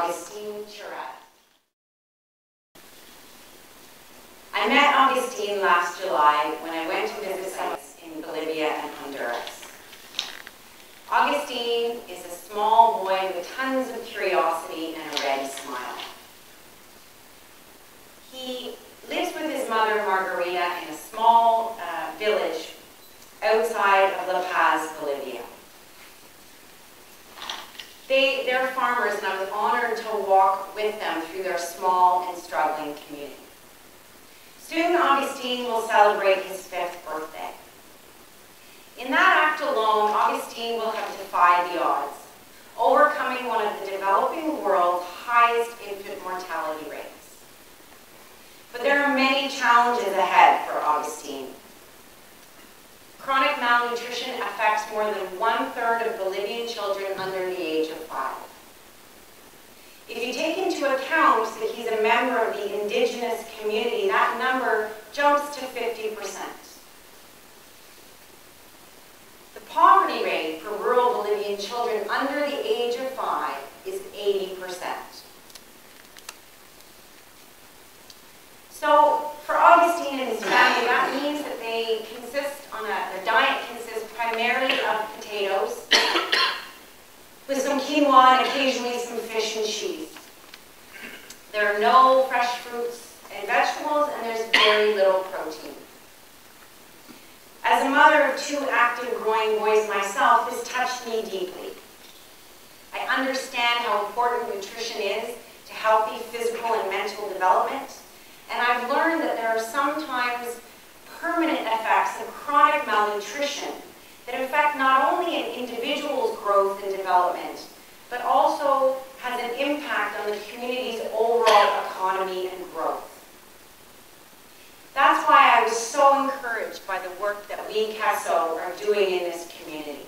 Augustine Charette. I met Augustine last July when I went to visit sites in Bolivia and Honduras. Augustine is a small boy with tons of curiosity and a ready smile. He lives with his mother, Margarita, in a small village outside of La Paz, Bolivia. They're farmers, and I was honored to walk with them through their small and struggling community. Soon, Augustine will celebrate his 5th birthday. In that act alone, Augustine will have defied the odds, overcoming one of the developing world's highest infant mortality rates. But there are many challenges ahead for Augustine. Chronic malnutrition affects more than 1/3 of Bolivian children under the age of 5. If you take into account that he's a member of the indigenous community, that number jumps to 50%. The poverty rate for rural Bolivian children under the age of 5 is 80%. So for Augustine and his family, that means that their diet consists primarily of potatoes, with some quinoa and occasionally some fish and cheese. There are no fresh fruits and vegetables, and there's very little protein. As a mother of 2 active growing boys myself, this touched me deeply. I understand how important nutrition is to healthy physical and mental development, and I've learned that there are sometimes permanent effects of chronic malnutrition that affect not only an individual's growth and development, but also has an impact on the community's overall economy and growth. That's why I was so encouraged by the work that we, CESO, are doing in this community.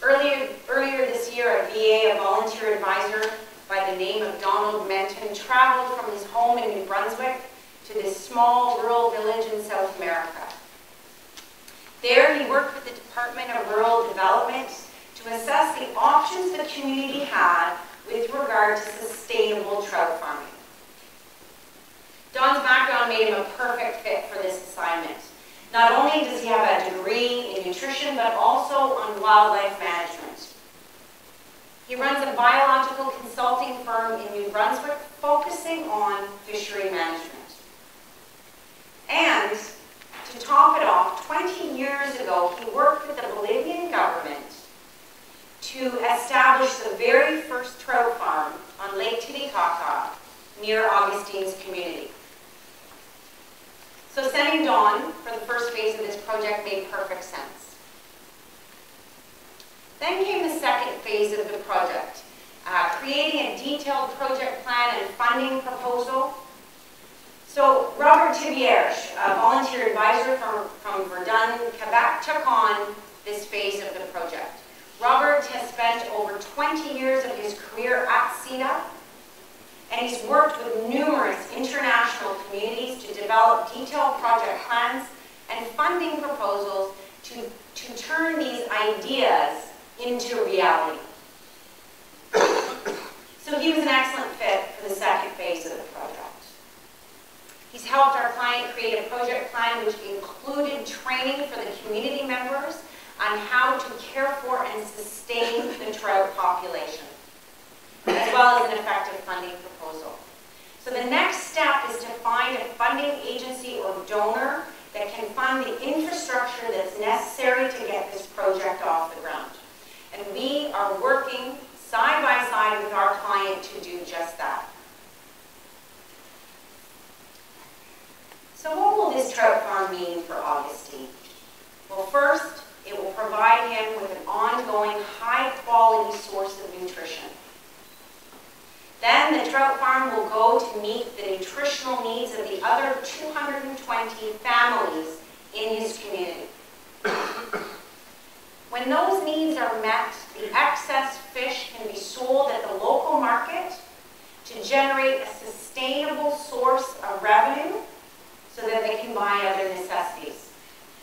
Earlier this year, a VA, a volunteer advisor by the name of Donald Menton, traveled from his home in New Brunswick to this small rural village in South America. There, he worked with the Department of Rural Development to assess the options the community had with regard to sustainable trout farming. Don's background made him a perfect fit for this assignment. Not only does he have a degree in nutrition, but also on wildlife management. He runs a biological consulting firm in New Brunswick focusing on fishery management. And to top it off, 20 years ago, he worked with the Bolivian government to establish the very first trout farm on Lake Titicaca near Augustine's community. So sending Don for the first phase of this project made perfect sense. Then came the second phase of the project, creating a detailed project plan and funding proposal. So Robert Thibierge, a volunteer advisor from Verdun, Quebec, took on this phase of the project. Robert has spent over 20 years of his career at CEDA, and he's worked with numerous international communities to develop detailed project plans and funding proposals to turn these ideas into reality. So he was an excellent fit for the second phase of the project. He's helped our client create a project plan which included training for the community members on how to care for and sustain the trout population, as well as an effective funding proposal. So the next step is to find a funding agency or donor that can fund the infrastructure that's necessary to get this project off the ground. And we are working side by side with our client to do just that. So what will this trout farm mean for Augustine? Well, first, it will provide him with an ongoing high-quality source of nutrition. Then the trout farm will go to meet the nutritional needs of the other 220 families in his community. When those needs are met, the excess fish can be sold at the local market to generate a sustainable source of revenue so that they can buy other necessities,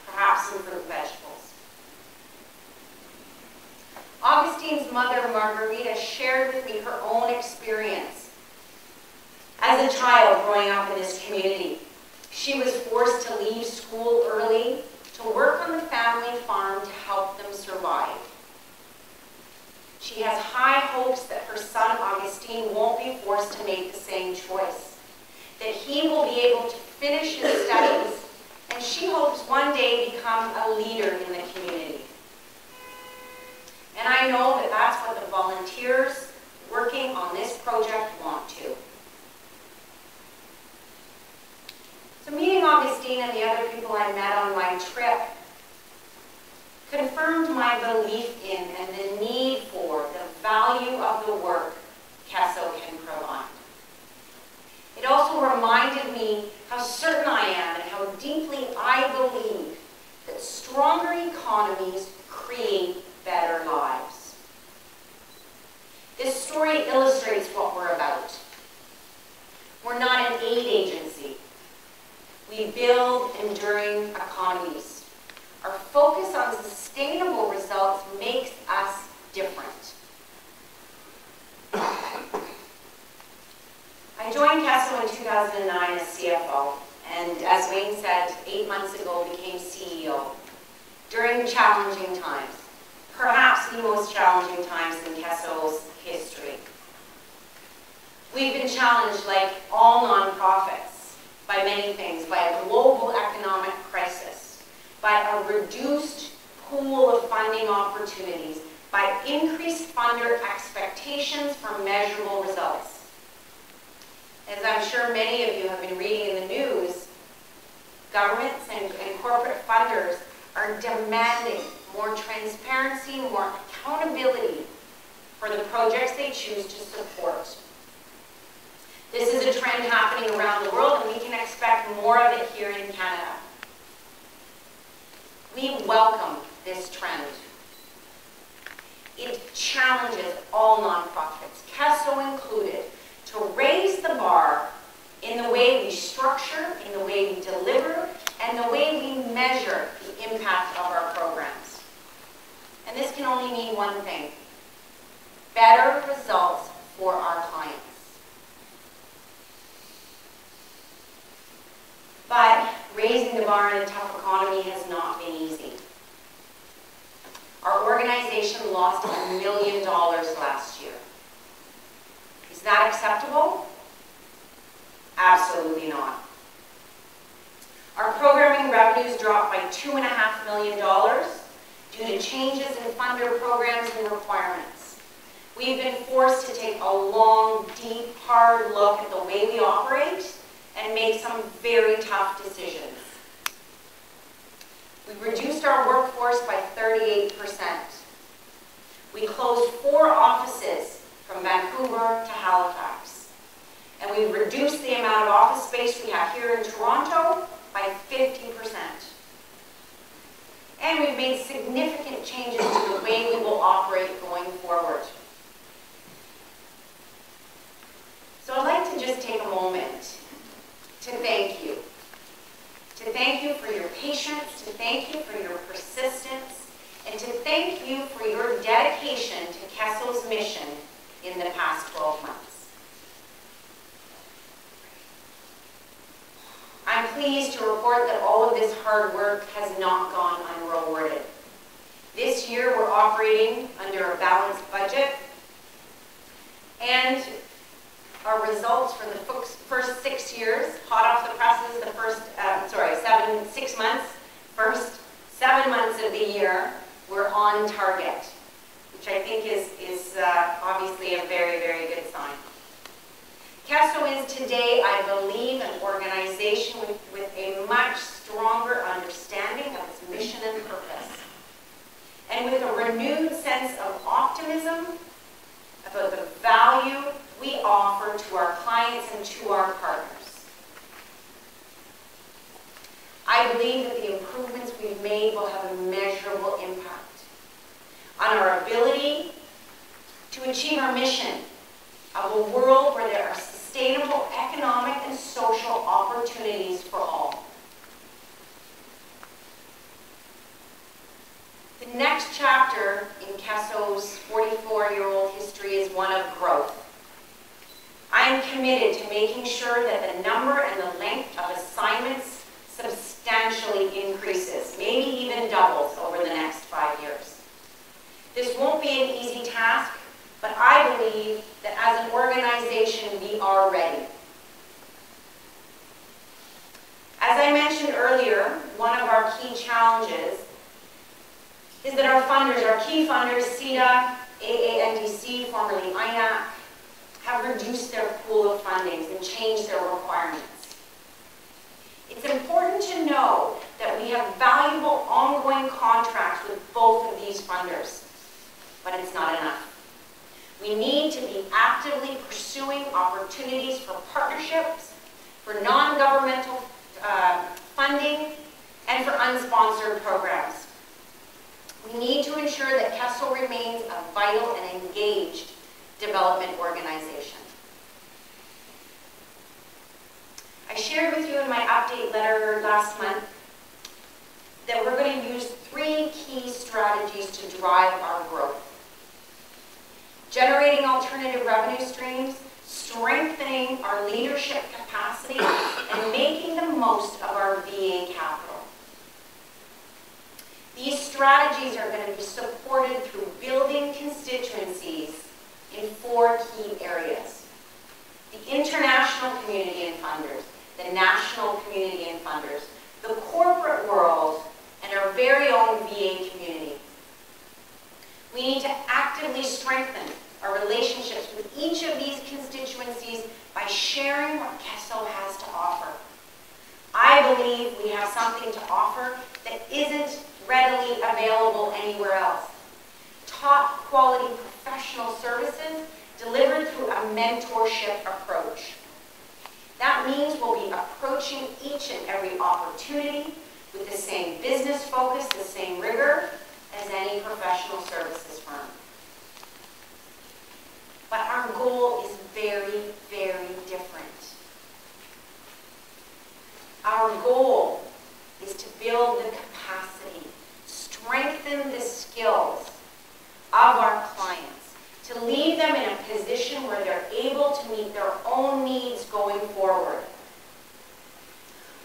perhaps some fruit and vegetables. Augustine Augustine's mother, Margarita, shared with me her own experience. As a child growing up in this community, she was forced to leave school early to work on the family farm to help them survive. She has high hopes that her son, Augustine, won't be forced to make the same choice, that he will be able to finish his studies, and she hopes one day become a leader in the community. And I know that that's what the volunteers working on this project want to. So meeting Augustine and the other people I met on my trip confirmed my belief in and the need for the value of the work CESO can provide. It also reminded me how certain I am and how deeply I believe that stronger economies create better lives. This story illustrates what we're about. We're not an aid agency. We build enduring economies. Our focus on sustainable results makes us different. I joined CESO in 2009 as CFO, and as Wayne said, 8 months ago became CEO during challenging times, perhaps the most challenging times in CESO's history. We've been challenged, like all nonprofits, by many things, by a global economic crisis, by a reduced pool of funding opportunities, by increased funder expectations for measurable results. As I'm sure many of you have been reading in the news, governments and corporate funders are demanding more transparency, more accountability for the projects they choose to support. This is a trend happening around the world, and we can expect more of it here in Canada. We welcome this trend. It challenges all nonprofits, CESO included, to raise the bar in the way we structure, in the way we deliver, and the way we measure the impact of our programs. And this can only mean one thing: better results for our clients. But raising the bar in a tough economy has not been easy. Our organization lost $1 million last year. Is that acceptable? Absolutely not. Our programming revenues dropped by $2.5 million due to changes in funder programs and requirements. We've been forced to take a long, deep, hard look at the way we operate and make some very tough decisions. We reduced our workforce by 38%. We closed 4 offices from Vancouver to Halifax. And we reduced the amount of office space we have here in Toronto by 50%. And we've made significant changes to the way we will operate going forward. So I'd like to just take a moment to thank you. To thank you for your patience, to thank you for your persistence, and to thank you for your dedication to CESO's mission in the past 12 months. I'm pleased to report that all of this hard work has not gone unrewarded. This year we're operating under a balanced budget, and our results for the first 6 years, hot off the presses, the first, 6 months, first 7 months of the year, we're on target, which I think is obviously a very, very good sign. CESO is today, I believe, an organization with a much stronger understanding of its mission and purpose, and with a renewed sense of optimism about the value we offer to our clients and to our partners. I believe that the improvements we've made will have a measurable impact on our ability to achieve our mission of a world where there are sustainable economic and social opportunities for all. The next next chapter in CESO's 44-year-old history is one of growth. I am committed to making sure that the number and the length of assignments substantially increases, maybe even doubles over the next 5 years. This won't be an easy task, but I believe that as an organization, we are ready. As I mentioned earlier, one of our key challenges is that our funders, our key funders, CEDA, AANDC, formerly INAC, have reduced their pool of fundings and changed their requirements. It's important to know that we have valuable ongoing contracts with both of these funders, but it's not enough. We need to be actively pursuing opportunities for partnerships, for non-governmental funding, and for unsponsored programs. We need to ensure that CESO remains a vital and engaged development organization. I shared with you in my update letter last month that we're going to use 3 key strategies to drive our growth. Generating alternative revenue streams, strengthening our leadership capacity, and making the most of our VA capital. These strategies are going to be supported through building constituencies in 4 key areas. The international community and funders, the national community and funders, the corporate world, and our very own VA community. We need to actively strengthen our relationships with each of these constituencies by sharing what CESO has to offer. I believe we have something to offer that isn't readily available anywhere else. Top quality professional services delivered through a mentorship approach. That means we'll be approaching each and every opportunity with the same business focus, the same rigor as any professional services firm. But our goal is very, very different. Our goal is to build the capacity, strengthen the skills of our clients, to leave them in a position where they're able to meet their own needs going forward.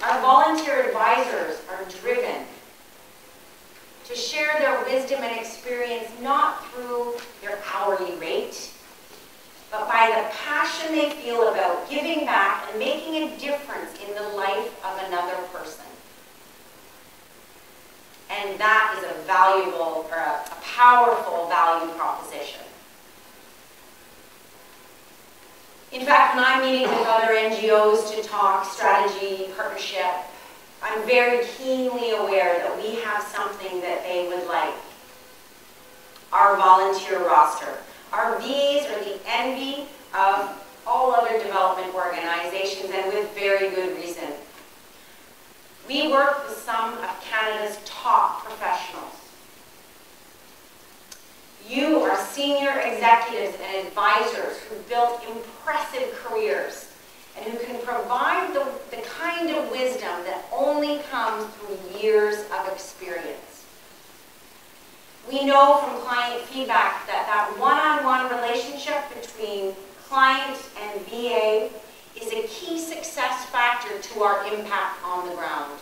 Our volunteer advisors are driven to share their wisdom and experience not through their hourly rate, but by the passion they feel about giving back and making a difference in the life of another person. And that is a valuable, or a powerful value proposition. In fact, when I'm meeting with other NGOs to talk strategy, partnership, I'm very keenly aware that we have something that they would like. Our volunteer roster. Our VAs are the envy of all other development organizations, and with very good reason. We work with some of Canada's top professionals. You are senior executives and advisors who built impressive careers and who can provide the kind of wisdom that only comes through years of experience. We know from client feedback that that one-on-one relationship between client and VA is a key success factor to our impact on the ground.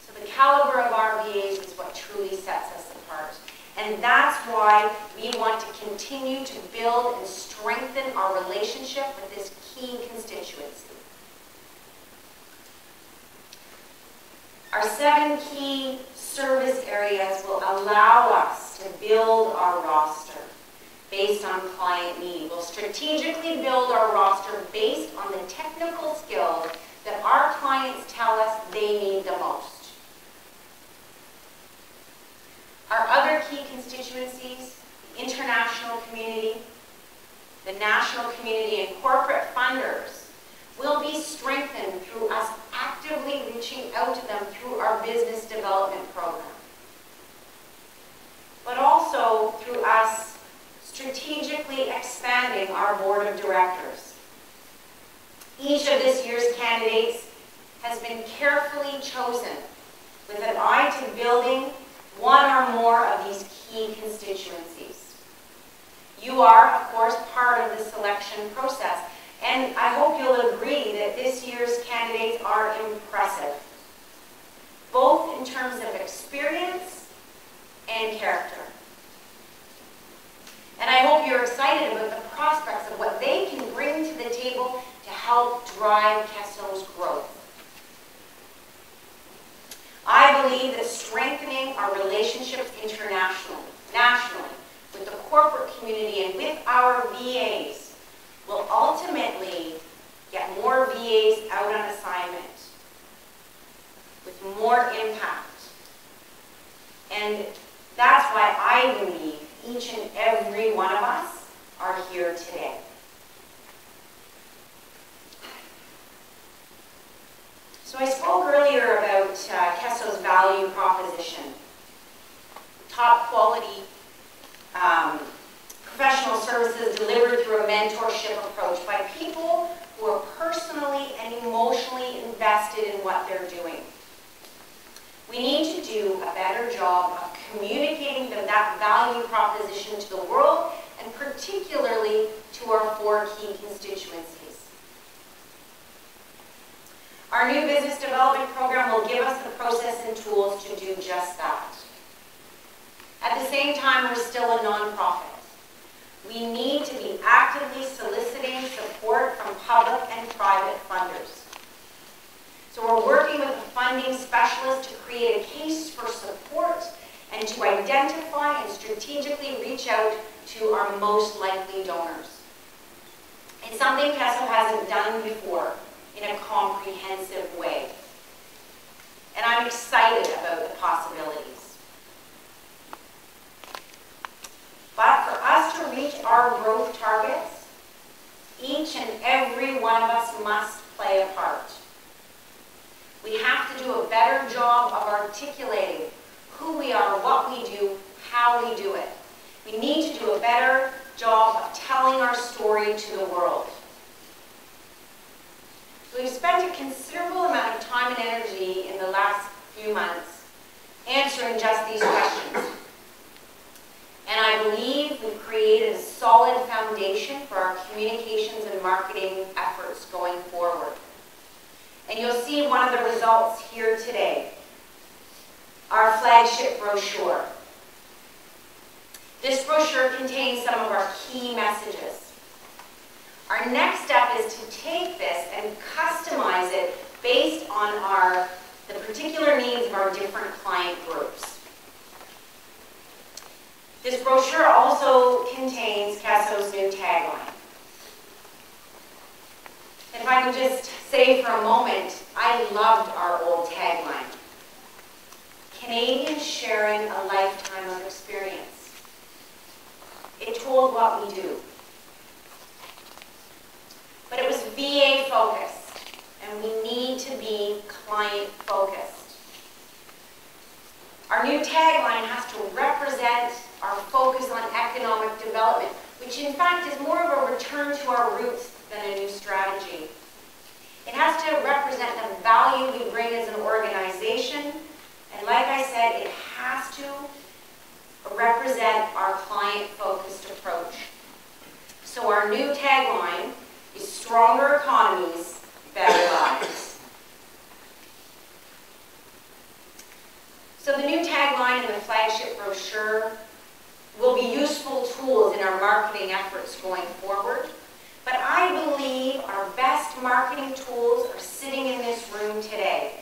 So the caliber of our VAs is what truly sets us apart. And that's why we want to continue to build and strengthen our relationship with this key constituency. Our 7 key service areas will allow us to build our roster based on client need. We'll strategically build our roster based on the technical skills that our clients tell us they need the most. Our other key constituencies, the international community, the national community, and corporate funders will be strengthened through us actively reaching out to them through our business development program, but also through us strategically expanding our board of directors. Each of this year's candidates has been carefully chosen with an eye to building one or more of these key constituencies. You are, of course, part of the selection process, and I hope you'll agree that this year's candidates are impressive, both in terms of experience and character. And I hope you're excited about the prospects of what they can bring to the table to help drive CESO's growth. I believe that strengthening our relationships internationally, nationally, with the corporate community and with our VAs will ultimately get more VAs out on assignment with more impact. And that's why I believe each and every one of us are here today. So I spoke earlier about CESO's value proposition. Top quality professional services delivered through a mentorship approach by people who are personally and emotionally invested in what they're doing. We need to do a better job of communicating that value proposition to the world, and particularly to our 4 key constituencies. Our new business development program will give us the process and tools to do just that. At the same time, we're still a nonprofit. We need to be actively soliciting support from public and private funders. So we're working with a funding specialist to create a case for support and to identify and strategically reach out to our most likely donors. It's something CESO hasn't done before in a comprehensive way. And I'm excited about the possibilities. But for us to reach our growth targets, each and every one of us must play a part. We have to do a better job of articulating who we are, what we do, how we do it. We need to do a better job of telling our story to the world. So we've spent a considerable amount of time and energy in the last few months answering just these questions. And I believe we've created a solid foundation for our communications and marketing efforts going forward. And you'll see one of the results here today, our flagship brochure. This brochure contains some of our key messages. Our next step is to take this and customize it based on the particular needs of our different client groups. This brochure also contains CESO's new tagline. If I can just say for a moment, I loved our old tagline. Canadians sharing a lifetime of experience. It told what we do. But it was VA focused, and we need to be client focused. Our new tagline has to represent our focus on economic development, which in fact is more of a return to our roots than a new strategy. It has to represent the value we bring as an organization, and like I said, it has to represent our client-focused approach. So our new tagline is stronger economies, better lives. So the new tagline and the flagship brochure will be useful tools in our marketing efforts going forward. But I believe our best marketing tools are sitting in this room today.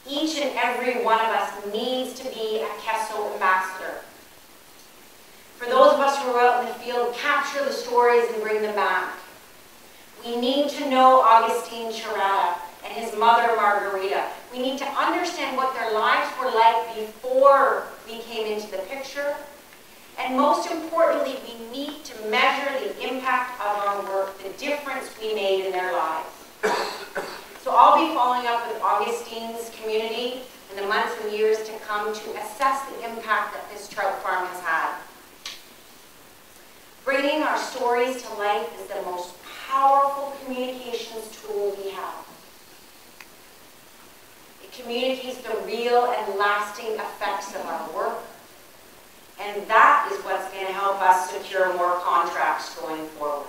Each and every one of us needs to be a CESO ambassador. For those of us who are out in the field, capture the stories and bring them back. We need to know Augustine Charada and his mother Margarita. We need to understand what their lives were like before we came into the picture. And most importantly, we need to measure the impact of our work, the difference we made in their lives. So I'll be following up with Augustine's community in the months and years to come to assess the impact that this trout farm has had. Bringing our stories to life is the most powerful communications tool we have. It communities the real and lasting effects of our work. And that is what's going to help us secure more contracts going forward.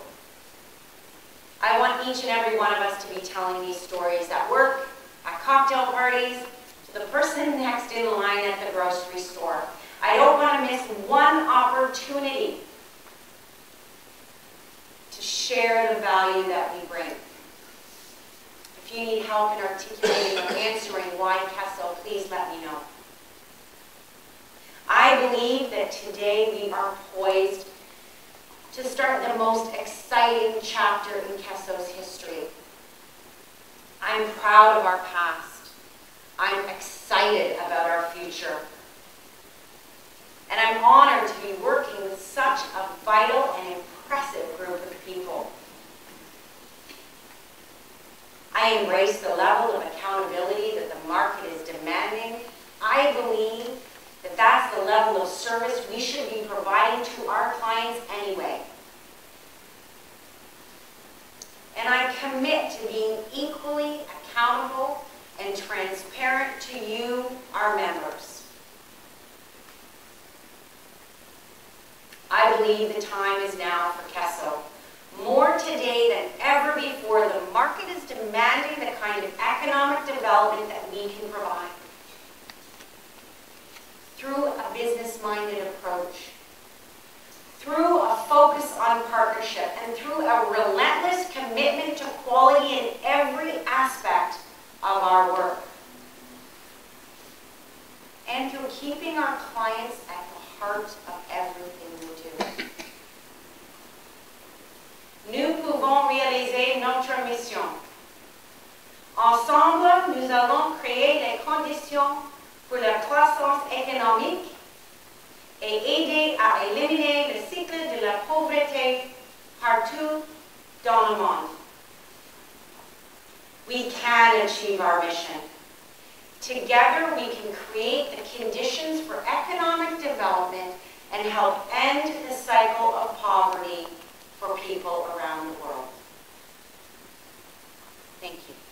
I want each and every one of us to be telling these stories at work, at cocktail parties, to the person next in line at the grocery store. I don't want to miss one opportunity to share the value that we bring. If you need help in articulating or answering why CESO, please let me know. I believe that today we are poised to start the most exciting chapter in CESO's history. I'm proud of our past. I'm excited about our future. And I'm honored to be working with such a vital and impressive group of people. I embrace the level of accountability that the market is demanding. I believe that that's the level of service we should be providing to our clients anyway. And I commit to being equally accountable and transparent to you, our members. I believe the time is now for CESO. More today than ever before, the market is demanding the kind of economic development that we can provide. Through a business-minded approach, through a focus on partnership, and through a relentless commitment to quality in every aspect of our work. And through keeping our clients at the heart of everything we do. Nous pouvons réaliser notre mission. Ensemble, nous allons créer les conditions pour la croissance économique et aider à éliminer le cycle de la pauvreté partout dans le monde. We can achieve our mission. Together, we can create the conditions for economic development and help end the cycle of poverty for people around the world. Thank you.